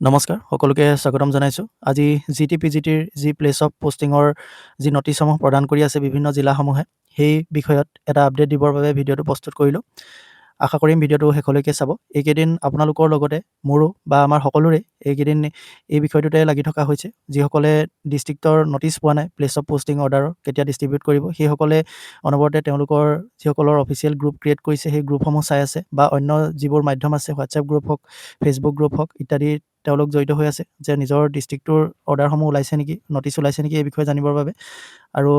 নমস্কাৰ, সকলোকে স্বাগতম জনাইছোঁ। আজি GT-PGTৰ যি প্লেচ অফ পষ্টিঙৰ যি নটিচসমূহ প্ৰদান কৰি আছে বিভিন্ন জিলাসমূহে, সেই বিষয়ত এটা আপডেট দিবৰ বাবে ভিডিঅ'টো প্ৰস্তুত কৰিলোঁ। আশা কৰিম ভিডিঅ'টো শেষলৈকে চাব। এইকেইদিন আপোনালোকৰ লগতে মোৰো বা আমাৰ সকলোৰে এইকেইদিন এই বিষয়টোতে লাগি থকা হৈছে। যিসকলে ডিষ্ট্ৰিক্টৰ নটিচ পোৱা নাই, প্লেচ অফ পষ্টিং অৰ্ডাৰৰ কেতিয়া ডিষ্ট্ৰিবিউট কৰিব, সেইসকলে অনবৰতে তেওঁলোকৰ যিসকলৰ অফিচিয়েল গ্ৰুপ ক্ৰিয়েট কৰিছে, সেই গ্ৰুপসমূহ চাই আছে বা অন্য যিবোৰ মাধ্যম আছে, হোৱাটছএপ গ্ৰুপ হওক, ফেচবুক গ্ৰুপ হওক ইত্যাদি তেওঁলোক জড়িত হৈ আছে যে নিজৰ ডিষ্ট্ৰিক্টটোৰ অৰ্ডাৰসমূহ ওলাইছে নেকি, নটিচ ওলাইছে নেকি এই বিষয়ে জানিবৰ বাবে। আৰু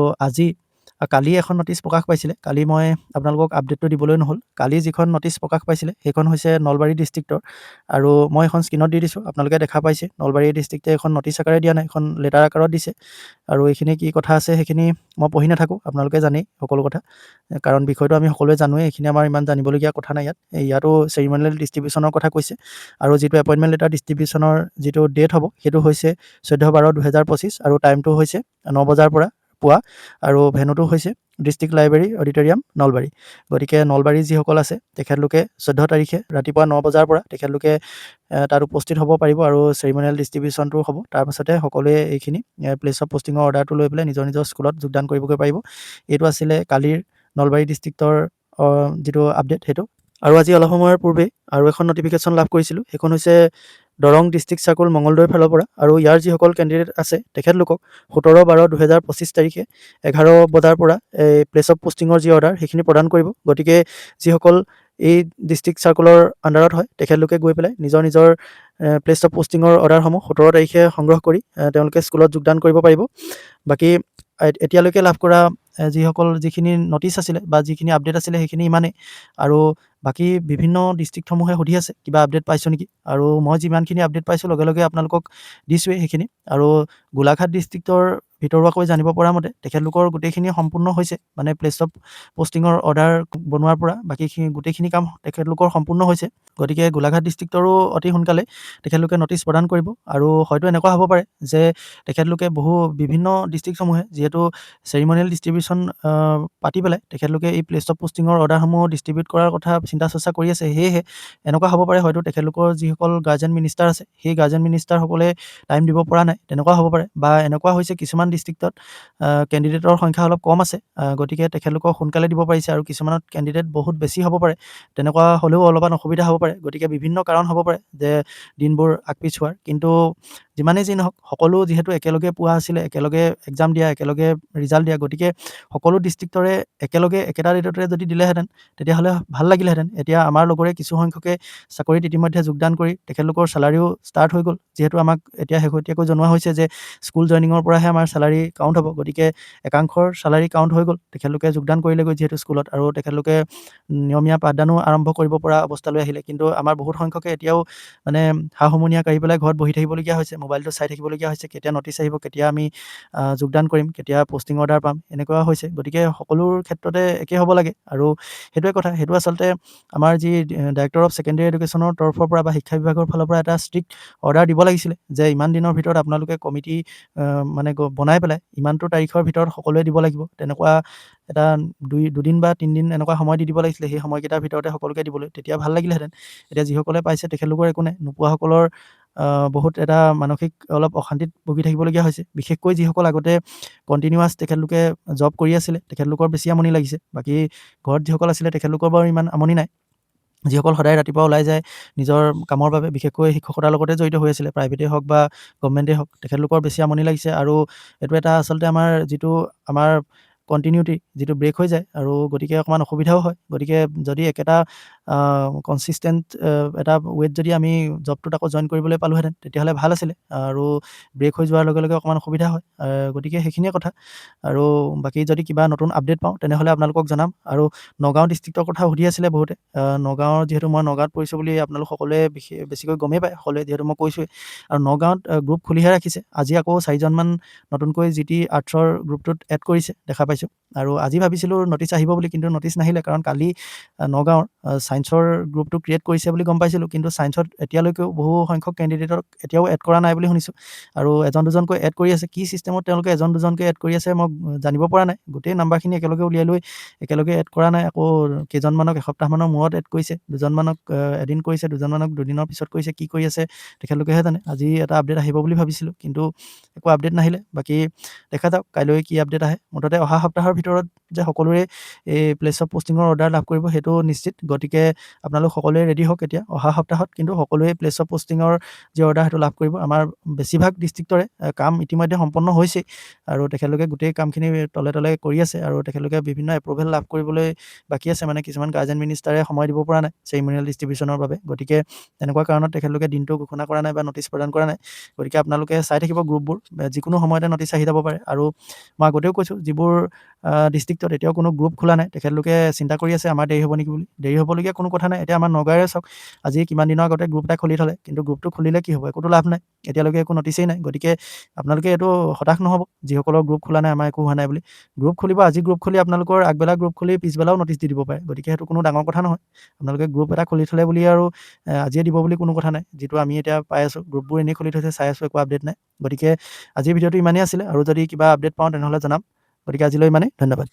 কালি এখন নটিচ প্ৰকাশ পাইছিলে। কালি মই আপোনালোকক আপডেটটো দিবলৈ নহ'ল। কালি যিখন নটিচ প্ৰকাশ পাইছিলে সেইখন হৈছে নলবাৰী ডিষ্ট্ৰিক্টৰ, আৰু মই এখন স্ক্ৰীণত দি দিছোঁ, আপোনালোকে দেখা পাইছে। নলবাৰী ডিষ্ট্ৰিক্টে এখন নটিচ আকাৰে দিয়া নাই, এখন লেটাৰ আকাৰত দিছে। আৰু এইখিনি কি কথা আছে সেইখিনি মই পঢ়ি নাথাকোঁ, আপোনালোকে জানেই সকলো কথা, কাৰণ বিষয়টো আমি সকলোৱে জানোৱেই। এইখিনি আমাৰ ইমান জানিবলগীয়া কথা নাই। ইয়াতো চেৰিমনিয়েল ডিষ্ট্ৰিবিউশ্যনৰ কথা কৈছে, আৰু যিটো এপইণ্টমেণ্ট লেটাৰ ডিষ্ট্ৰিবিউশ্যনৰ যিটো ডেট হ'ব সেইটো হৈছে 14/12/2025, আৰু টাইমটো হৈছে 9 বজাৰ পৰা পুৱা, আৰু ভেনুটো হৈছে ডিষ্ট্ৰিক্ট লাইব্ৰেৰী অডিটৰিয়াম নলবাৰী। গতিকে নলবাৰী যিসকল আছে তেখেতলোকে 14 তাৰিখে ৰাতিপুৱা 9 বজাৰ পৰা তেখেতলোকে তাত উপস্থিত হ'ব পাৰিব, আৰু চেৰিমনিয়েল ডিষ্ট্ৰিবিউশ্যনটো হ'ব। তাৰপাছতে সকলোৱে এইখিনি প্লেচ অফ পষ্টিঙৰ অৰ্ডাৰটো লৈ পেলাই নিজৰ নিজৰ স্কুলত যোগদান কৰিবগৈ পাৰিব। এইটো আছিলে কালিৰ নলবাৰী ডিষ্ট্ৰিক্টৰ যিটো আপডেট সেইটো। আৰু আজি অলপ সময়ৰ পূৰ্বে আৰু এখন নটিফিকেশ্যন লাভ কৰিছিলোঁ, সেইখন হৈছে দৰং ডিষ্ট্ৰিক্ট চাৰ্কুল মঙলদৈৰ ফালৰ পৰা। আৰু ইয়াৰ যিসকল কেণ্ডিডেট আছে তেখেতলোকক 17/12/2025 তাৰিখে 11 বজাৰ পৰা এই প্লেচ অফ পষ্টিঙৰ যি অৰ্ডাৰ সেইখিনি প্ৰদান কৰিব। গতিকে যিসকল এই ডিষ্ট্ৰিক্ট চাৰ্কুলৰ আণ্ডাৰত হয় তেখেতলোকে গৈ পেলাই নিজৰ নিজৰ প্লেচ অফ পষ্টিঙৰ অৰ্ডাৰসমূহ 17 তাৰিখে সংগ্ৰহ কৰি তেওঁলোকে স্কুলত যোগদান কৰিব পাৰিব। বাকী এতিয়ালৈকে লাভ কৰা যিখিনি নটিচ আছিলে বা যিখিনি আপডেট আছিলে সেইখিনি ইমানেই। আৰু বাকী বিভিন্ন ডিষ্ট্ৰিক্টসমূহে সুধি আছে কিবা আপডেট পাইছোঁ নেকি, আৰু মই যিমানখিনি আপডেট পাইছোঁ লগে লগে আপোনালোকক দিছোঁৱেই সেইখিনি। আৰু গোলাঘাট ডিষ্ট্ৰিক্টৰ ভিতৰুৱাকৈ জানিব পৰা মতে তেখেতলোকৰ গোটেইখিনি সম্পূৰ্ণ হৈছে, মানে প্লেচ অফ পষ্টিঙৰ অৰ্ডাৰ বনোৱাৰ পৰা বাকীখিনি গোটেইখিনি কাম তেখেতলোকৰ সম্পূৰ্ণ হৈছে। গতিকে গোলাঘাট ডিষ্ট্ৰিক্টৰো অতি সোনকালে তেখেতলোকে নটিচ প্ৰদান কৰিব। আৰু হয়তো এনেকুৱা হ'ব পাৰে যে তেখেতলোকে বিভিন্ন ডিষ্ট্ৰিক্টসমূহে যিহেতু চেৰিমনিয়েল ডিষ্ট্ৰিবিউশ্যন পাতি পেলাই তেখেতলোকে এই প্লেচ অফ পষ্টিঙৰ অৰ্ডাৰসমূহ ডিষ্ট্ৰিবিউট কৰাৰ কথা চিন্তা চৰ্চা কৰি আছে। সেয়েহে এনেকুৱা হ'ব পাৰে হয়তো তেখেতলোকৰ যিসকল গাৰ্জেন মিনিষ্টাৰ আছে সেই গাৰ্জেন মিনিষ্টাৰসকলে টাইম দিব পৰা নাই, তেনেকুৱা হ'ব পাৰে। বা এনেকুৱা হৈছে কিছুমান ডিষ্ট্ৰিক্টত কেণ্ডিডেটৰ সংখ্যা অলপ কম আছে, গতিকে তেখেতলোকক সোনকালে দিব পাৰিছে, আৰু কিছুমানত কেণ্ডিডেট বহুত বেছি হ'ব পাৰে। তেনেকুৱা হ'লেও অলপমান অসুবিধা হ'ব পাৰে। গতিকে বিভিন্ন কাৰণ হ'ব পাৰে যে দিনবোৰ আগপিছ হোৱাৰ। কিন্তু যিমানেই যি নহওক, সকলো যিহেতু একেলগে পোৱা আছিলে, একেলগে এক্সাম দিয়া, একেলগে ৰিজাল্ট দিয়া, গতিকে সকলো ডিষ্ট্ৰিক্টৰে একেলগে একেটা ডেটতে যদি দিলেহেঁতেন তেতিয়াহ'লে ভাল লাগিলেহেঁতেন। এতিয়া আমাৰ লগৰে কিছুসংখ্যকে চাকৰিত ইতিমধ্যে যোগদান কৰি তেখেতলোকৰ চেলাৰিও ষ্টাৰ্ট হৈ গ'ল। যিহেতু আমাক এতিয়া শেহতীয়াকৈ জনোৱা হৈছে যে স্কুল জইনিঙৰ পৰাহে আমাৰ চেলাৰি কাউণ্ট হ'ব। গতিকে একাংশৰ চেলাৰি কাউণ্ট হৈ গ'ল, তেখেতলোকে যোগদান কৰিলেগৈ যিহেতু স্কুলত, আৰু তেখেতলোকে নিয়মীয়া পাঠদানো আৰম্ভ কৰিব পৰা অৱস্থালৈ আহিলে। কিন্তু আমাৰ বহুত সংখ্যকে এতিয়াও মানে সা-সমনীয়া কাঢ়ি পেলাই ঘৰত বহি থাকিবলগীয়া হৈছে, মোবাইলটো চাই থাকিবলগীয়া হৈছে, কেতিয়া নটিচ আহিব, কেতিয়া আমি যোগদান কৰিম, কেতিয়া পষ্টিং অৰ্ডাৰ পাম, এনেকুৱা হৈছে। গতিকে সকলোৰ ক্ষেত্ৰতে একে হ'ব লাগে, আৰু সেইটোৱে কথা। সেইটো আচলতে আমাৰ যি ডাইৰেক্টৰ অফ ছেকেণ্ডেৰী এডুকেশ্যনৰ তৰফৰ পৰা বা শিক্ষা বিভাগৰ ফালৰ পৰা এটা ষ্ট্ৰিক্ট অৰ্ডাৰ দিব লাগিছিলে যে ইমান দিনৰ ভিতৰত আপোনালোকে কমিটি মানে বনাই পেলাই ইমানটো তাৰিখৰ ভিতৰত সকলোৱে দিব লাগিব। তেনেকুৱা এটা দুদিন বা 3 দিন এনেকুৱা সময় দি দিব লাগিছিলে, সেই সময়কেইটাৰ ভিতৰতে সকলোকে দিবলৈ, তেতিয়া ভাল লাগিলেহেঁতেন। এতিয়া যিসকলে পাইছে তেখেতলোকৰ একো নাই, নোপোৱাসকলৰ বহুত এটা মানসিক অলপ অশান্তিত ভুগি থাকিবলগীয়া হৈছে। বিশেষকৈ যিসকল আগতে কণ্টিনিউৱাছ তেখেতলোকে জব কৰি আছিলে তেখেতলোকৰ বেছি আমনি লাগিছে। বাকী ঘৰত যিসকল আছিলে তেখেতলোকৰ বাৰু ইমান আমনি নাই। যিসকল সদায় ৰাতিপুৱা ওলাই যায় নিজৰ কামৰ বাবে, বিশেষকৈ শিক্ষকতাৰ লগতে জড়িত হৈ আছিলে, প্ৰাইভেটেই হওক বা গভৰ্ণমেণ্টেই হওক, তেখেতলোকৰ বেছি আমনি লাগিছে। আৰু এইটো এটা আচলতে আমাৰ যিটো আমাৰ কণ্টিনিউটি যিটো ব্ৰেক হৈ যায়, আৰু গতিকে অকণমান অসুবিধাও হয়। গতিকে যদি একেটা কনচিষ্টেণ্ট এটা ৱেত যদি আমি জবটোত আকৌ জইন কৰিবলৈ পালোঁহেঁতেন তেতিয়াহ'লে ভাল আছিলে, আৰু ব্ৰেক হৈ যোৱাৰ লগে লগে অকণমান অসুবিধা হয়। গতিকে সেইখিনিয়ে কথা। আৰু বাকী যদি কিবা নতুন আপডেট পাওঁ তেনেহ'লে আপোনালোকক জনাম। আৰু নগাঁও ডিষ্ট্ৰিক্টৰ কথা সুধি আছিলে বহুতে। নগাঁৱৰ যিহেতু মই নগাঁৱত পৰিছোঁ বুলি আপোনালোক সকলোৱে বেছিকৈ গমেই পায়, সকলোৱে যিহেতু মই কৈছোঁৱেই। আৰু নগাঁৱত গ্ৰুপ খুলিহে ৰাখিছে। আজি আকৌ 4জনমান নতুনকৈ GT আৰ্টছৰ গ্ৰুপটোত এড কৰিছে দেখা পাইছোঁ। আৰু আজি ভাবিছিলোঁ নটিচ আহিব বুলি, কিন্তু নটিচ নাহিলে, কাৰণ কালি নগাঁৱৰ ছায়েন্সৰ গ্ৰুপটো ক্ৰিয়েট কৰিছে বুলি গম পাইছিলোঁ, কিন্তু ছায়েন্সত এতিয়ালৈকেও বহু সংখ্যক কেণ্ডিডেটক এতিয়াও এড কৰা নাই বুলি শুনিছোঁ আৰু এজন দুজনকৈ এড কৰি আছে। কি ছিষ্টেমত তেওঁলোকে এজন দুজনকৈ এড কৰি আছে মই জানিব পৰা নাই। গোটেই নাম্বাৰখিনি একেলগে উলিয়াই লৈ একেলগে এড কৰা নাই। আকৌ কেইজনমানক এসপ্তাহমানৰ মূৰত এড কৰিছে, দুজনমানক এদিন কৰিছে, দুজনমানক দুদিনৰ পিছত কৰিছে। কি কৰি আছে তেখেতলোকেহে জানে। আজি এটা আপডেট আহিব বুলি ভাবিছিলোঁ, কিন্তু একো আপডেট নাহিলে। বাকী দেখা যাওক কাইলৈ কি আপডেট আহে। মুঠতে অহা সপ্তাহৰ ভিতৰত যে সকলোৰে এই প্লেচ অফ পষ্টিঙৰ অৰ্ডাৰ লাভ কৰিব সেইটো নিশ্চিত। গতিকে আপোনালোক সকলোৱে ৰেডি হওক এতিয়া। অহা সপ্তাহত কিন্তু সকলোৱে প্লেচ অফ পষ্টিঙৰ যি অৰ্ডাৰ সেইটো লাভ কৰিব। আমাৰ বেছিভাগ ডিষ্ট্ৰিক্টৰে কাম ইতিমধ্যে সম্পন্ন হৈছেই আৰু তেখেতলোকে গোটেই কামখিনি তলে তলে কৰি আছে আৰু তেখেতলোকে বিভিন্ন এপ্ৰুভেল লাভ কৰিবলৈ বাকী আছে। মানে কিছুমান গাৰ্জেন মিনিষ্টাৰে সময় দিব পৰা নাই চেৰিমনিয়েল ডিষ্ট্ৰিবিউশ্যনৰ বাবে। গতিকে তেনেকুৱা কাৰণত তেখেতলোকে দিনটো ঘোষণা কৰা নাই বা নটিচ প্ৰদান কৰা নাই। গতিকে আপোনালোকে চাই থাকিব গ্ৰুপবোৰ, যিকোনো সময়তে নটিচ আহি যাব পাৰে। আৰু মই আগতেও কৈছোঁ, যিবোৰ ডিষ্ট্ৰিক্টত এতিয়াও কোনো গ্ৰুপ খোলা নাই তেখেতলোকে চিন্তা কৰি আছে আমাৰ দেৰি হ'ব নেকি বুলি। দেৰি হ'বলগীয়া কোনো কথা নাই। এতিয়া আমাৰ নগাঁৱৰে চাওক, আজি কিমান দিনৰ আগতে গ্ৰুপ এটা খুলি থ'লে, কিন্তু গ্ৰুপটো খুলিলে কি হ'ব, একোতো লাভ নাই। এতিয়ালৈকে একো নটিচেই নাই। গতিকে আপোনালোকে এইটো হতাশ নহ'ব যিসকলৰ গ্ৰুপ খোলা নাই, আমাৰ একো হোৱা নাই বুলি। গ্ৰুপ খুলিব, আজি গ্ৰুপ খুলি আপোনালোকৰ আগবেলা গ্ৰুপ খুলি পিছবেলাও নটিচ দি দিব পাৰে। গতিকে সেইটো কোনো ডাঙৰ কথা নহয়। আপোনালোকে গ্ৰুপ এটা খুলি থ'লে বুলি আৰু আজিয়ে দিব বুলি কোনো কথা নাই। যিটো আমি এতিয়া পাই আছোঁ, গ্ৰুপবোৰ এনেই খুলি থৈছে, চাই আছোঁ, একো আপডেট নাই। গতিকে আজিৰ ভিডিঅ'টো ইমানেই আছিলে, আৰু যদি কিবা আপডেট পাওঁ তেনেহ'লে জনাম। গতিকে আজিলৈ ইমানেই, ধন্যবাদ।